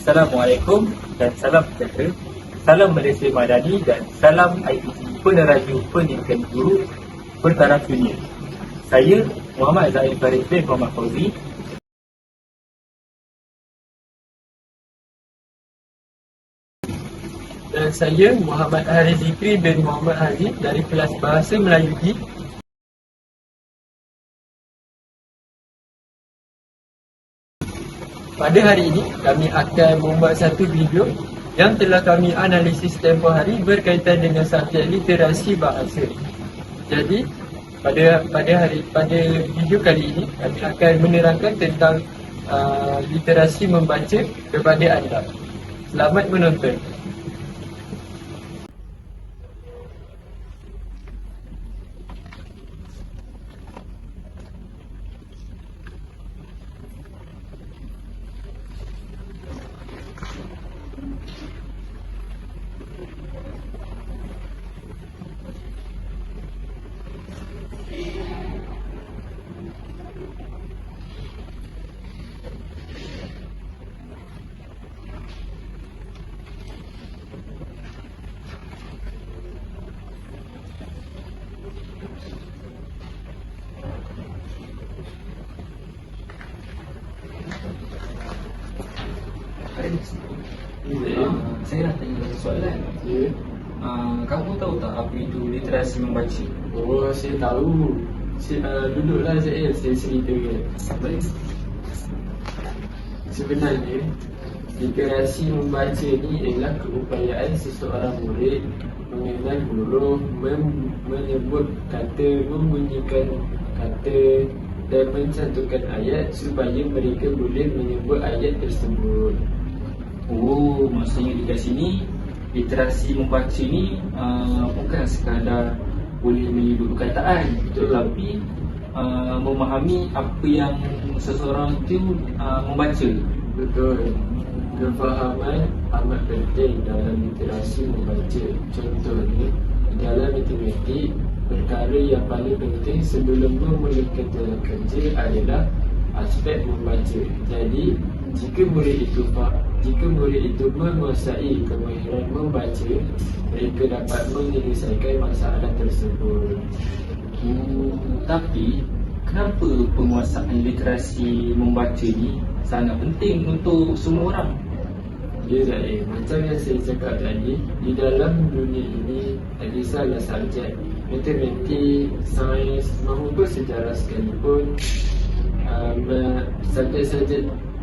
Assalamualaikum dan salam sejahtera. Salam Malaysia Madani dan salam IPC Peneraju Pendidikan Guru Bertaraf Dunia. Saya Muhammad Zaid Farid bin Muhammad Fauzi. Dan saya Muhammad Haris Zikri bin Muhammad Haziq dari kelas Bahasa Melayu I. Pada hari ini, kami akan membuat satu video yang telah kami analisis tempoh hari berkaitan dengan subjek literasi bahasa. Jadi, pada video kali ini, kami akan menerangkan tentang literasi membaca kepada anda. Selamat menonton. Saya nak tanya satu soalan. Kamu tahu tak apa itu literasi membaca? Oh, saya tahu. Duduklah saya ceritakan. Baik. Sebenarnya, literasi membaca ni ialah keupayaan seseorang murid mengenal huruf, menyebut kata, membunyikan kata dan mencantumkan ayat supaya mereka boleh menyebut ayat tersebut. Oh, maksudnya dekat sini literasi membaca ni bukan sekadar boleh menyebut perkataan, tetapi memahami apa yang seseorang itu membaca. Betul. Kefahaman amat penting dalam literasi membaca. Contohnya, dalam matematik, perkara yang paling penting sebelum memulakan dalam kerja adalah aspek membaca. Jadi, jika murid itu menguasai kemahiran membaca, mereka dapat menyelesaikan masalah tersebut. Tapi kenapa penguasaan literasi membaca ni sangat penting untuk semua orang? Ya Zaid, macam yang saya cakap tadi, di dalam dunia ini tak kisahlah subjek matematik, sains maupun sejarah sekalipun,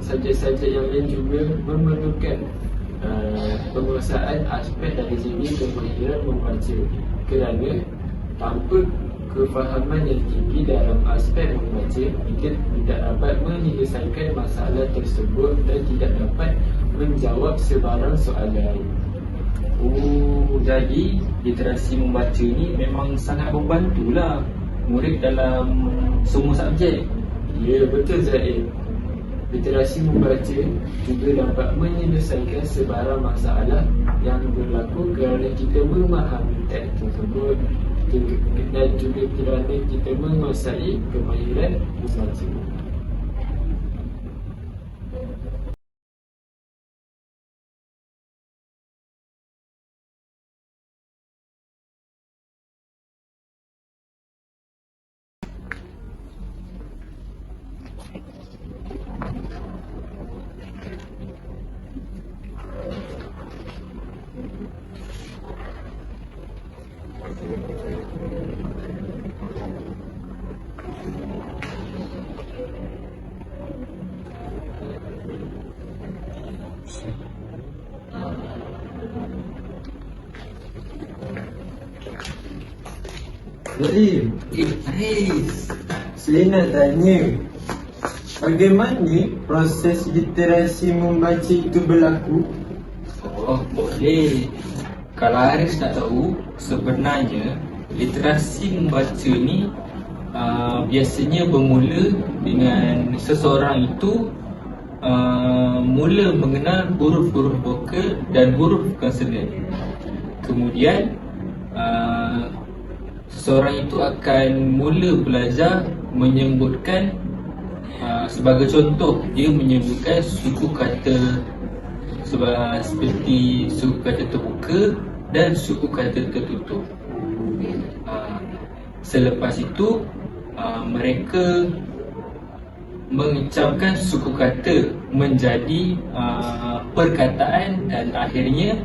subjek-subjek yang lain juga memerlukan penguasaan aspek dari segi kemahiran membaca. Kerana tanpa kefahaman yang tinggi dalam aspek membaca, kita tidak dapat menyelesaikan masalah tersebut dan tidak dapat menjawab sebarang soalan. Oh, jadi literasi membaca ni memang sangat membantulah murid dalam semua subjek. Ya, betul Zaid. Literasi membaca juga dapat menyelesaikan sebarang masalah yang berlaku kerana kita memahami teks tersebut dan juga kerana kita menguasai kemahiran membaca. Zaid, Haris, saya nak tanya, bagaimana proses literasi membaca itu berlaku? oh boleh. Kalau Haris nak tahu, sebenarnya literasi membaca ni biasanya bermula dengan seseorang itu mula mengenal huruf-huruf vokal dan huruf konsonan. Kemudian seseorang itu akan mula belajar menyebutkan, sebagai contoh, dia menyebutkan suku kata seperti suku kata terbuka dan suku kata tertutup. Selepas itu mereka mengucapkan suku kata menjadi perkataan dan akhirnya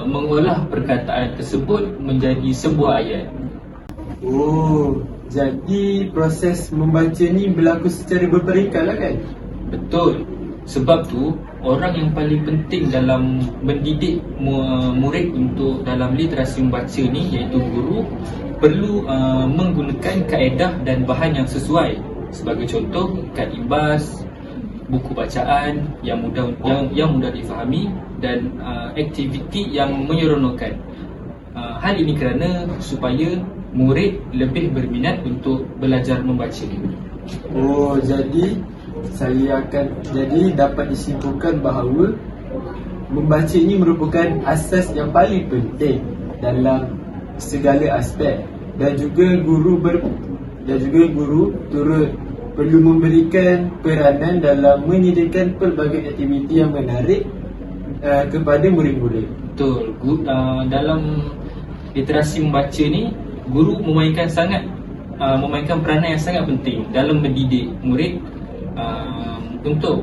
mengolah perkataan tersebut menjadi sebuah ayat. Oh, jadi proses membaca ni berlaku secara berperingkat lah kan? Betul. Sebab tu orang yang paling penting dalam mendidik murid untuk dalam literasi membaca ni, iaitu guru, perlu menggunakan kaedah dan bahan yang sesuai. Sebagai contoh, kad ibas, buku bacaan yang mudah difahami dan aktiviti yang menyeronokkan. Hal ini kerana supaya murid lebih berminat untuk belajar membaca. Oh, jadi dapat disimpulkan bahawa membaca ini merupakan asas yang paling penting dalam segala aspek, dan juga guru turut perlu memberikan peranan dalam menyediakan pelbagai aktiviti yang menarik kepada murid-murid. Betul. Dalam literasi membaca ni, guru memainkan peranan yang sangat penting dalam mendidik murid untuk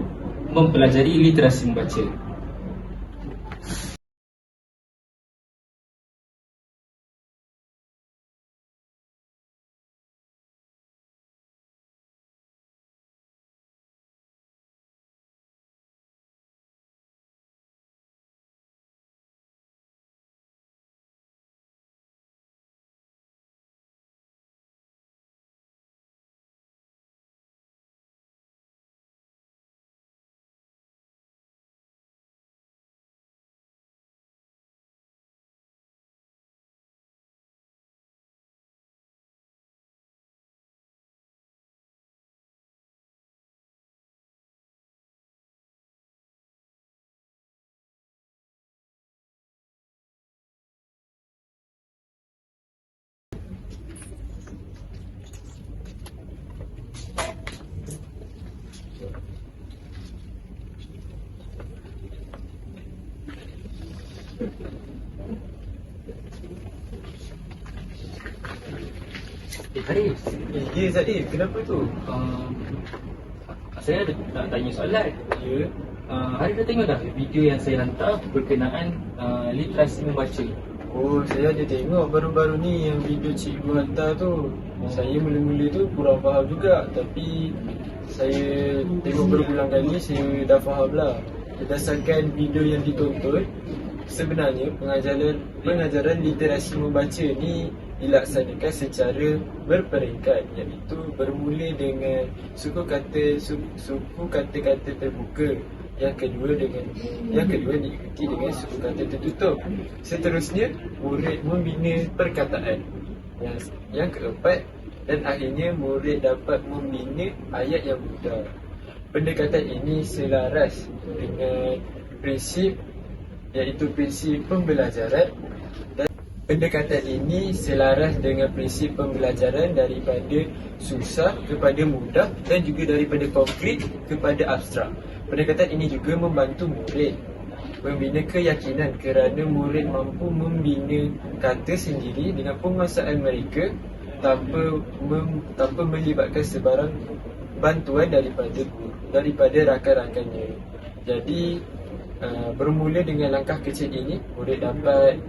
mempelajari literasi membaca. Arif, Ya Zaid, kenapa tu? saya ada nak tanya soalan. Ya. Arif dah tengok dah video yang saya hantar berkenaan literasi membaca? Oh, saya ada tengok baru-baru ni yang video cikgu hantar tu. Saya mula-mula tu kurang faham juga, tapi saya tengok berulang kali, saya dah faham lah. Berdasarkan video yang ditonton, sebenarnya pengajaran literasi membaca ni dilaksanakan secara berperingkat, iaitu bermula dengan suku kata-kata terbuka, yang kedua diikuti dengan suku kata tertutup. Seterusnya murid membina perkataan. Yang keempat dan akhirnya murid dapat membina ayat yang mudah. Pendekatan ini selaras dengan prinsip, iaitu prinsip pembelajaran. Pendekatan ini selaras dengan prinsip pembelajaran daripada susah kepada mudah dan juga daripada konkret kepada abstrak. Pendekatan ini juga membantu murid membina keyakinan kerana murid mampu membina kata sendiri dengan penguasaan mereka tanpa melibatkan sebarang bantuan daripada rakan-rakannya. Jadi bermula dengan langkah kecil ini, murid dapat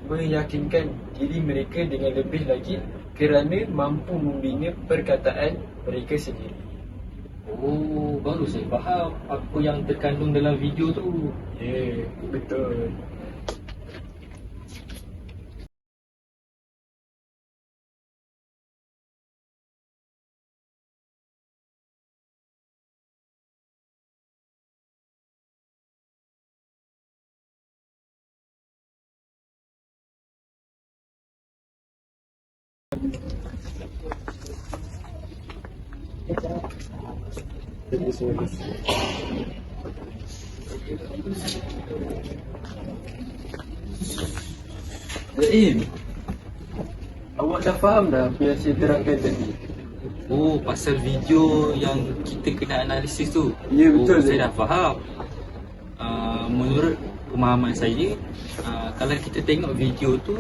meyakinkan diri mereka dengan lebih lagi kerana mampu membina perkataan mereka sendiri. Oh, baru saya faham apa yang terkandung dalam video tu. Ya, betul. Zaim, awak dah faham dah apa yang saya terangkan tadi? Oh, pasal video yang kita kena analisis tu. Ya, betul, Saya dah faham. Menurut pemahaman saya, kalau kita tengok video tu,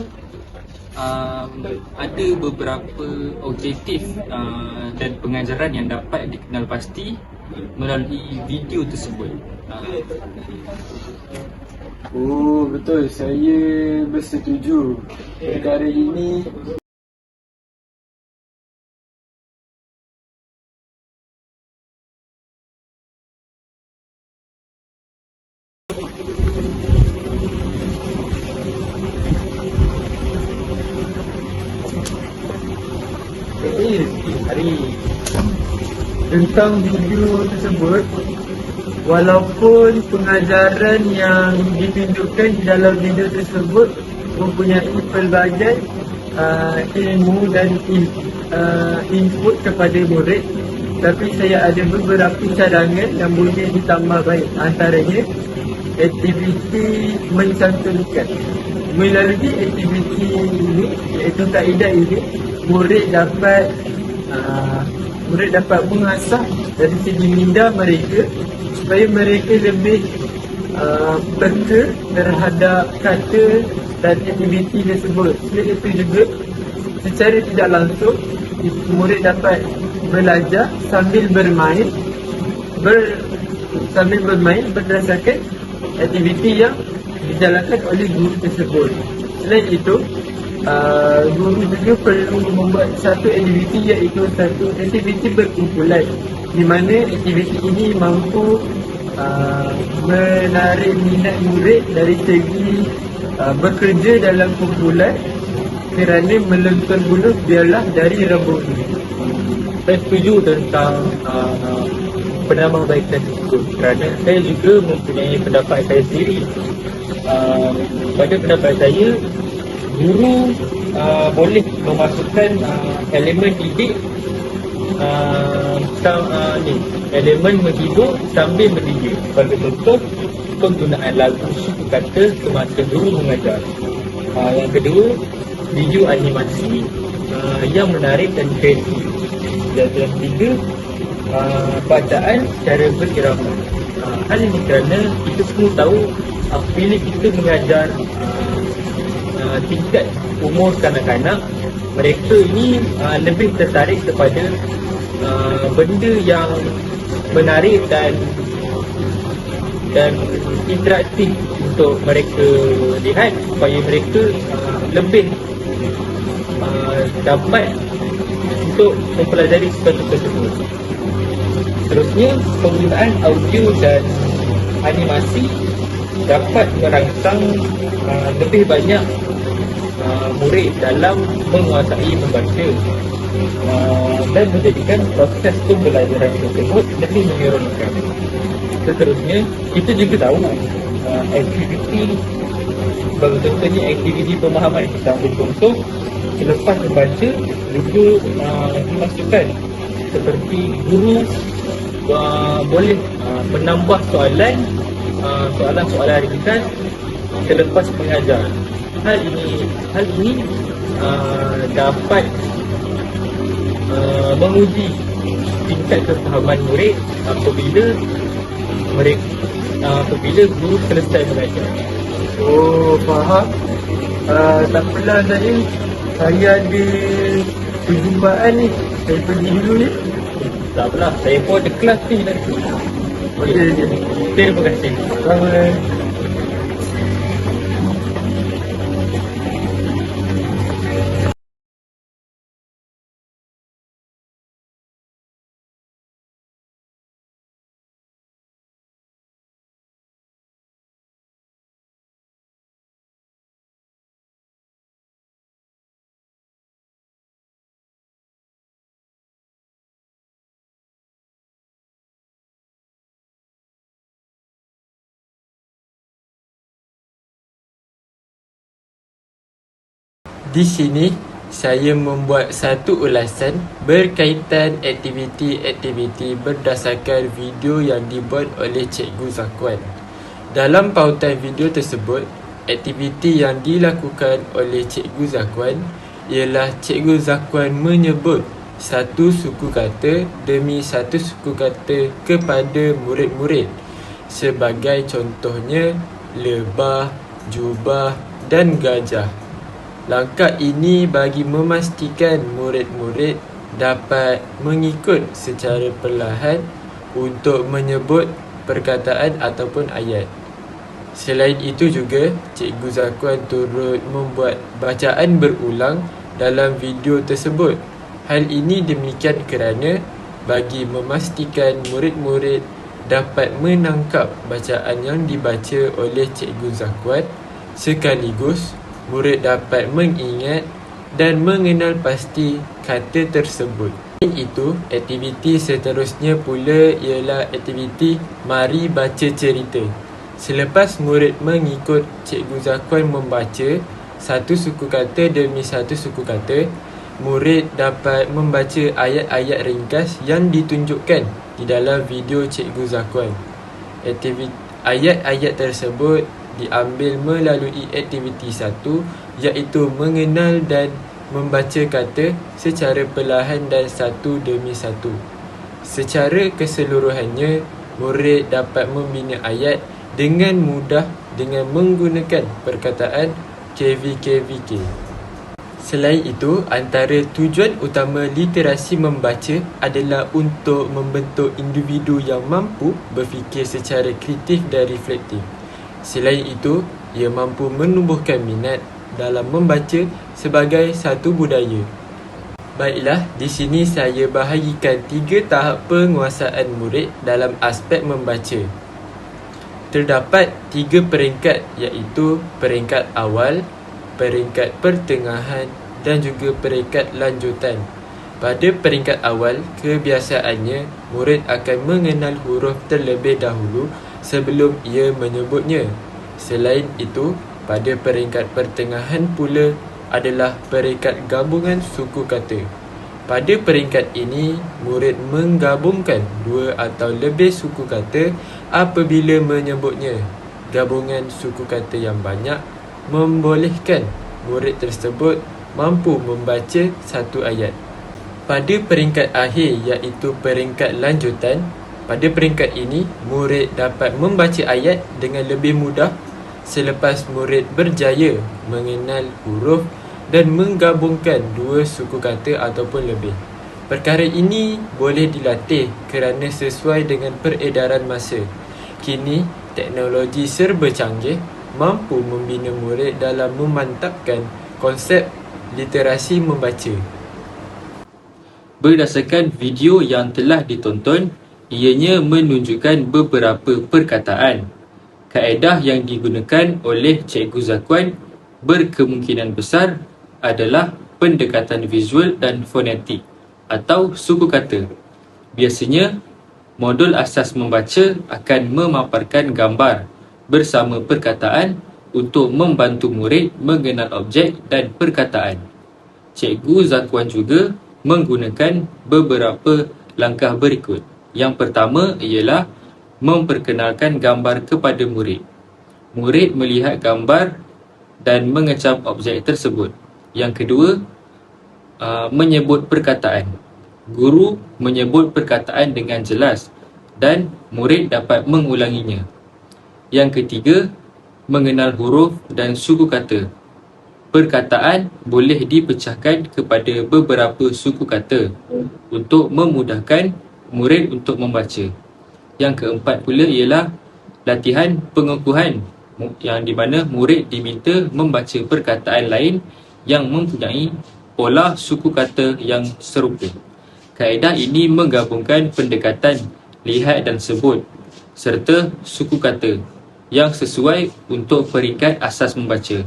ada beberapa objektif dan pengajaran yang dapat dikenal pasti melalui video tersebut. Oh, betul. Saya bersetuju. Perkara ini hari tentang video tersebut, walaupun pengajaran yang ditunjukkan di dalam video tersebut mempunyai pelbagai ilmu dan input kepada murid, tapi saya ada beberapa cadangan yang boleh ditambah baik. Antaranya, aktiviti mencantumkan. Melalui aktiviti ini, iaitu kaedah ini, murid dapat mengasah dari segi minda mereka supaya mereka lebih peka terhadap kata dan aktiviti tersebut. Selain itu juga, secara tidak langsung, murid dapat belajar sambil bermain berdasarkan aktiviti yang dijalankan oleh guru tersebut. Selain itu, guru juga perlu membuat satu aktiviti, iaitu satu aktiviti berkumpulan, di mana aktiviti ini mampu menarik minat murid dari segi bekerja dalam kumpulan, kerana melengkung bulu biarlah dari rambut. saya setuju tentang penambahbaikan tersebut, kerana saya juga mempunyai pendapat saya sendiri. Pada pendapat saya, guru boleh memasukkan elemen didik, elemen menghibur sambil mendidik. Sebagai contoh, penggunaan lagu suku kata semasa guru mengajar. Yang kedua, video animasi yang menarik dan kreatif. Dan yang ketiga, bacaan secara berirama. Hal ini kerana kita semua tahu apabila kita mengajar tingkat umur kanak-kanak, mereka ini lebih tertarik kepada benda yang menarik dan interaktif untuk mereka lihat, supaya mereka lebih dapat untuk mempelajari sesuatu tersebut. Seterusnya, penggunaan audio dan animasi dapat merangsang lebih banyak murid dalam menguasai membaca dan menjadikan proses pembelajaran tersebut lebih menyeronokkan. Seterusnya, kita juga tahu aktiviti, sebagai contohnya aktiviti pemahaman, kita ambil contoh selepas membaca juga dimasukkan, seperti guru boleh menambah soalan-soalan ringkas selepas mengajar. Hal ini dapat menguji tingkat kefahaman murid apabila guru selesai mengajar. Oh, faham. Tak apalah saya ada perjumpaan ni. Saya pergi dulu ni. Tak apalah, saya pun ada kelas ni nanti. Okey. Terima kasih. Selamat. Di sini, saya membuat satu ulasan berkaitan aktiviti-aktiviti berdasarkan video yang dibuat oleh Cikgu Zakwan. Dalam pautan video tersebut, aktiviti yang dilakukan oleh Cikgu Zakwan ialah Cikgu Zakwan menyebut satu suku kata demi satu suku kata kepada murid-murid. Sebagai contohnya, lebah, jubah dan gajah. Langkah ini bagi memastikan murid-murid dapat mengikut secara perlahan untuk menyebut perkataan ataupun ayat. Selain itu juga, Cikgu Zakuan turut membuat bacaan berulang dalam video tersebut. Hal ini demikian kerana bagi memastikan murid-murid dapat menangkap bacaan yang dibaca oleh Cikgu Zakuan, sekaligus murid dapat mengingat dan mengenal pasti kata tersebut. Selain itu, aktiviti seterusnya pula ialah aktiviti mari baca cerita. Selepas murid mengikut Cikgu Zakuan membaca satu suku kata demi satu suku kata, murid dapat membaca ayat-ayat ringkas yang ditunjukkan di dalam video Cikgu Zakuan. Ayat-ayat tersebut diambil melalui aktiviti 1, iaitu mengenal dan membaca kata secara perlahan dan satu demi satu. Secara keseluruhannya, murid dapat membina ayat dengan mudah dengan menggunakan perkataan KVKVK. Selain itu, antara tujuan utama literasi membaca adalah untuk membentuk individu yang mampu berfikir secara kritif dan reflektif. Selain itu, ia mampu menumbuhkan minat dalam membaca sebagai satu budaya. Baiklah, di sini saya bahagikan 3 tahap penguasaan murid dalam aspek membaca. Terdapat 3 peringkat, iaitu peringkat awal, peringkat pertengahan dan juga peringkat lanjutan. Pada peringkat awal, kebiasaannya murid akan mengenal huruf terlebih dahulu sebelum ia menyebutnya. Selain itu, pada peringkat pertengahan pula adalah peringkat gabungan suku kata. Pada peringkat ini, murid menggabungkan 2 atau lebih suku kata apabila menyebutnya. Gabungan suku kata yang banyak membolehkan murid tersebut mampu membaca satu ayat. Pada peringkat akhir, iaitu peringkat lanjutan, pada peringkat ini, murid dapat membaca ayat dengan lebih mudah selepas murid berjaya mengenal huruf dan menggabungkan 2 suku kata ataupun lebih. Perkara ini boleh dilatih kerana sesuai dengan peredaran masa. Kini, teknologi serba canggih mampu membina murid dalam memantapkan konsep literasi membaca. Berdasarkan video yang telah ditonton, ianya menunjukkan beberapa perkataan. Kaedah yang digunakan oleh Cikgu Zakuan berkemungkinan besar adalah pendekatan visual dan fonetik atau suku kata. Biasanya, modul asas membaca akan memaparkan gambar bersama perkataan untuk membantu murid mengenal objek dan perkataan. Cikgu Zakuan juga menggunakan beberapa langkah berikut. Yang pertama ialah memperkenalkan gambar kepada murid. Murid melihat gambar dan mengecam objek tersebut. Yang kedua, menyebut perkataan. Guru menyebut perkataan dengan jelas dan murid dapat mengulanginya. Yang ketiga, mengenal huruf dan suku kata. Perkataan boleh dipecahkan kepada beberapa suku kata untuk memudahkan murid untuk membaca. Yang keempat pula ialah latihan pengukuhan, yang di mana murid diminta membaca perkataan lain yang mempunyai pola suku kata yang serupa. Kaedah ini menggabungkan pendekatan lihat dan sebut serta suku kata yang sesuai untuk peringkat asas membaca.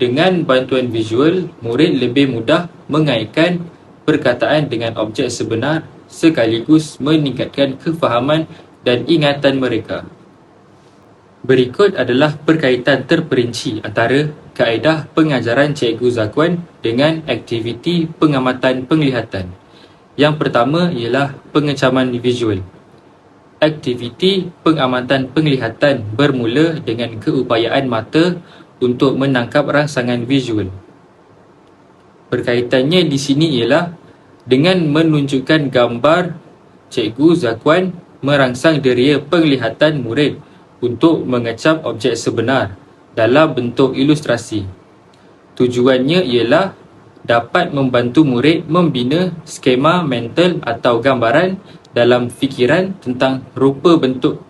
Dengan bantuan visual, murid lebih mudah mengaitkan perkataan dengan objek sebenar sekaligus meningkatkan kefahaman dan ingatan mereka. Berikut adalah perkaitan terperinci antara kaedah pengajaran Cikgu Zakuan dengan aktiviti pengamatan penglihatan. Yang pertama ialah pengecaman visual. Aktiviti pengamatan penglihatan bermula dengan keupayaan mata untuk menangkap rangsangan visual. Berkaitannya di sini ialah Dengan menunjukkan gambar, Cikgu Zakuan merangsang deria penglihatan murid untuk mengecam objek sebenar dalam bentuk ilustrasi. Tujuannya ialah dapat membantu murid membina skema mental atau gambaran dalam fikiran tentang rupa bentuk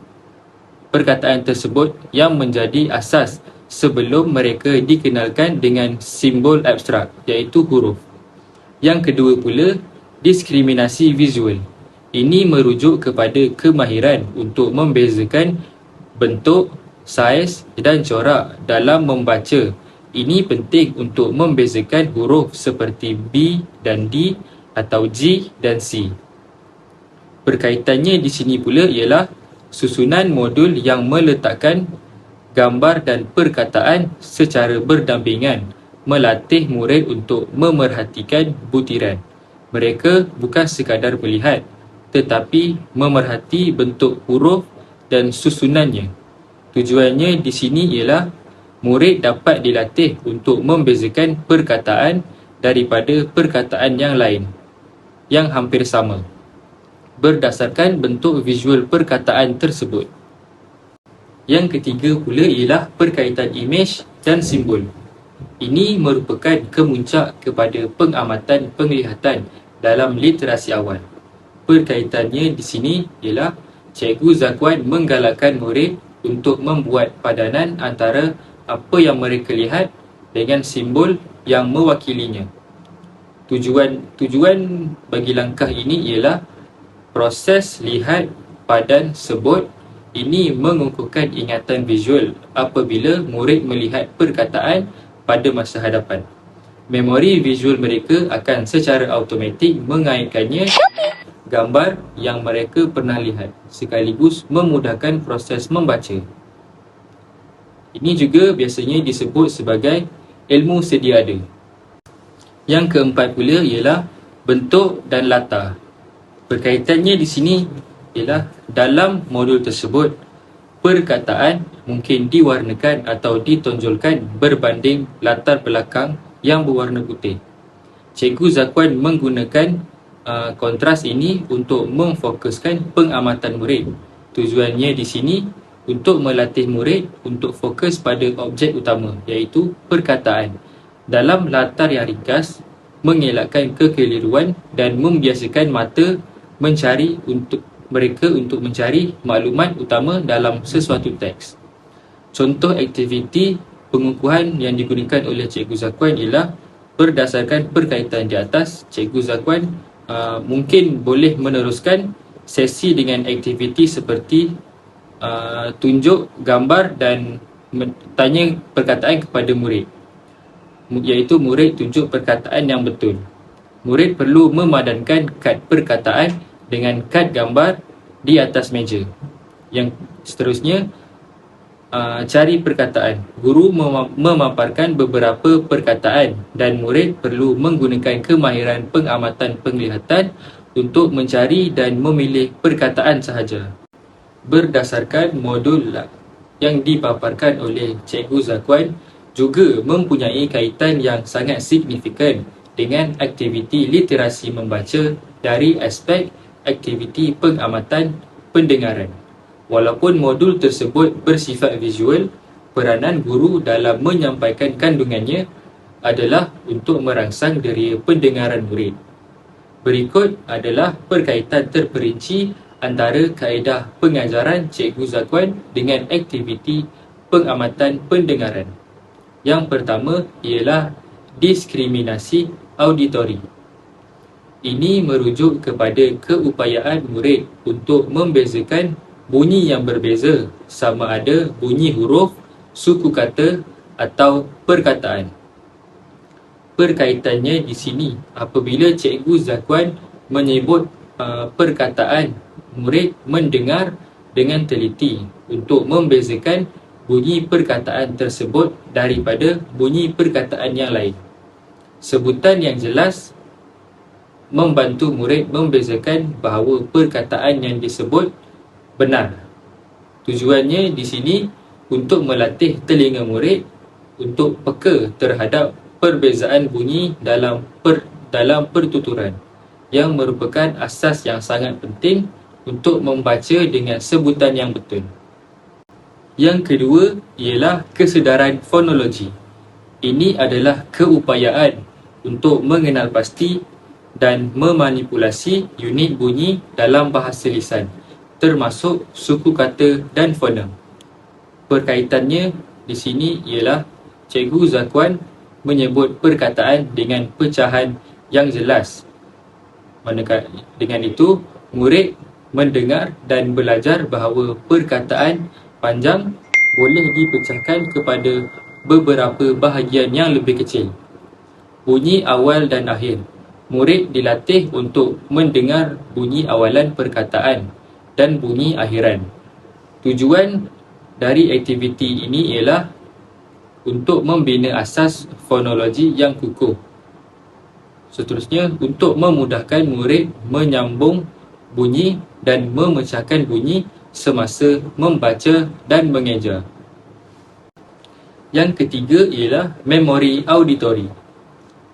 perkataan tersebut yang menjadi asas sebelum mereka dikenalkan dengan simbol abstrak, iaitu huruf. Yang kedua pula, diskriminasi visual. Ini merujuk kepada kemahiran untuk membezakan bentuk, saiz dan corak dalam membaca. Ini penting untuk membezakan huruf seperti B dan D atau G dan C. Berkaitannya di sini pula ialah susunan modul yang meletakkan gambar dan perkataan secara berdampingan, melatih murid untuk memerhatikan butiran. Mereka bukan sekadar melihat, tetapi memerhati bentuk huruf dan susunannya. Tujuannya di sini ialah murid dapat dilatih untuk membezakan perkataan daripada perkataan yang lain yang hampir sama berdasarkan bentuk visual perkataan tersebut. Yang ketiga pula ialah perkaitan imej dan simbol. Ini merupakan kemuncak kepada pengamatan penglihatan dalam literasi awal. Perkaitannya di sini ialah Cikgu Zakuan menggalakkan murid untuk membuat padanan antara apa yang mereka lihat dengan simbol yang mewakilinya. Tujuan bagi langkah ini ialah proses lihat padan sebut ini mengukuhkan ingatan visual apabila murid melihat perkataan pada masa hadapan. Memori visual mereka akan secara automatik mengaitkannya gambar yang mereka pernah lihat, sekaligus memudahkan proses membaca. Ini juga biasanya disebut sebagai ilmu sedia ada. Yang keempat pula ialah bentuk dan latar. Berkaitannya di sini ialah dalam modul tersebut, perkataan mungkin diwarnakan atau ditonjolkan berbanding latar belakang yang berwarna putih. Cikgu Zakuan menggunakan kontras ini untuk memfokuskan pengamatan murid. Tujuannya di sini untuk melatih murid untuk fokus pada objek utama, iaitu perkataan dalam latar yang ringkas, mengelakkan kekeliruan dan membiasakan mata mencari untuk mencari maklumat utama dalam sesuatu teks. Contoh aktiviti pengukuhan yang digunakan oleh Cikgu Zakuan ialah berdasarkan perkaitan di atas. Cikgu Zakuan mungkin boleh meneruskan sesi dengan aktiviti seperti tunjuk gambar dan tanya perkataan kepada murid, iaitu murid tunjuk perkataan yang betul. Murid perlu memadankan kad perkataan dengan kad gambar di atas meja. Yang seterusnya, cari perkataan. Guru memaparkan beberapa perkataan dan murid perlu menggunakan kemahiran pengamatan penglihatan untuk mencari dan memilih perkataan sahaja. Berdasarkan modul yang dipaparkan oleh Cikgu Zakuan juga mempunyai kaitan yang sangat signifikan dengan aktiviti literasi membaca dari aspek aktiviti pengamatan pendengaran. Walaupun modul tersebut bersifat visual, peranan guru dalam menyampaikan kandungannya adalah untuk merangsang deria pendengaran murid. Berikut adalah perkaitan terperinci antara kaedah pengajaran Cikgu Zakuan dengan aktiviti pengamatan pendengaran. Yang pertama ialah diskriminasi auditori. Ini merujuk kepada keupayaan murid untuk membezakan bunyi yang berbeza, sama ada bunyi huruf, suku kata atau perkataan. Perkaitannya di sini, apabila Cikgu Zakuan menyebut perkataan, murid mendengar dengan teliti untuk membezakan bunyi perkataan tersebut daripada bunyi perkataan yang lain. Sebutan yang jelas membantu murid membezakan bahawa perkataan yang disebut benar. Tujuannya di sini untuk melatih telinga murid untuk peka terhadap perbezaan bunyi dalam pertuturan. yang merupakan asas yang sangat penting untuk membaca dengan sebutan yang betul. Yang kedua ialah kesedaran fonologi. Ini adalah keupayaan untuk mengenal pasti dan memanipulasi unit bunyi dalam bahasa lisan, termasuk suku kata dan fonem. Perkaitannya di sini ialah Cikgu Zakwan menyebut perkataan dengan pecahan yang jelas. Manakala dengan itu, murid mendengar dan belajar bahawa perkataan panjang boleh dipecahkan kepada beberapa bahagian yang lebih kecil. Bunyi awal dan akhir. Murid dilatih untuk mendengar bunyi awalan perkataan dan bunyi akhiran. Tujuan dari aktiviti ini ialah untuk membina asas fonologi yang kukuh. Seterusnya, untuk memudahkan murid menyambung bunyi dan memecahkan bunyi semasa membaca dan mengeja. Yang ketiga ialah memori auditori.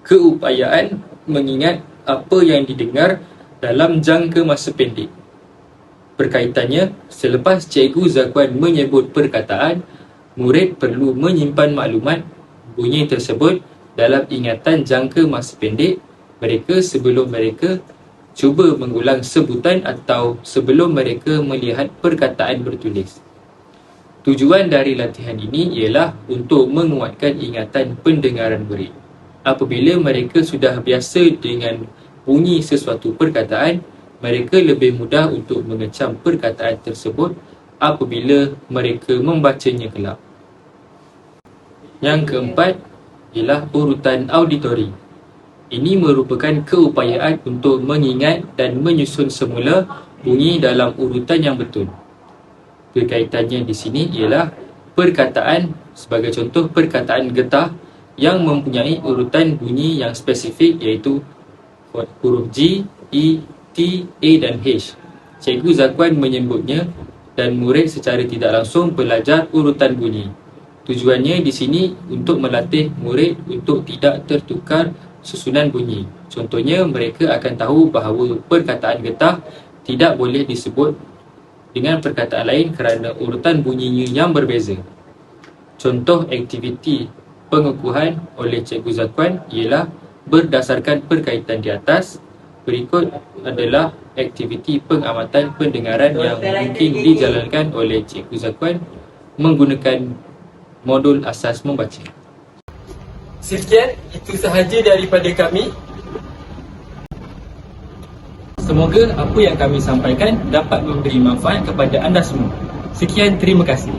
Keupayaan mengingat apa yang didengar dalam jangka masa pendek. Berkaitannya, selepas Cikgu Zakwan menyebut perkataan, murid perlu menyimpan maklumat bunyi tersebut dalam ingatan jangka masa pendek mereka sebelum mereka cuba mengulang sebutan atau sebelum mereka melihat perkataan bertulis. Tujuan dari latihan ini ialah untuk menguatkan ingatan pendengaran murid. Apabila mereka sudah biasa dengan bunyi sesuatu perkataan, mereka lebih mudah untuk mengecam perkataan tersebut apabila mereka membacanya kelak. Yang keempat ialah urutan auditori. Ini merupakan keupayaan untuk mengingat dan menyusun semula bunyi dalam urutan yang betul. Berkaitannya di sini ialah perkataan, sebagai contoh perkataan getah yang mempunyai urutan bunyi yang spesifik iaitu huruf G, E, T, A dan H. Cikgu Zakwan menyebutnya dan murid secara tidak langsung belajar urutan bunyi. Tujuannya di sini untuk melatih murid untuk tidak tertukar susunan bunyi. Contohnya, mereka akan tahu bahawa perkataan getah tidak boleh disebut dengan perkataan lain kerana urutan bunyinya yang berbeza. Contoh aktiviti pengukuhan oleh Cikgu Zakwan ialah berdasarkan perkaitan di atas. Berikut adalah aktiviti pengamatan pendengaran yang mungkin dijalankan oleh Cikgu Zakwan menggunakan modul asas membaca. Sekian, itu sahaja daripada kami. Semoga apa yang kami sampaikan dapat memberi manfaat kepada anda semua. Sekian, terima kasih.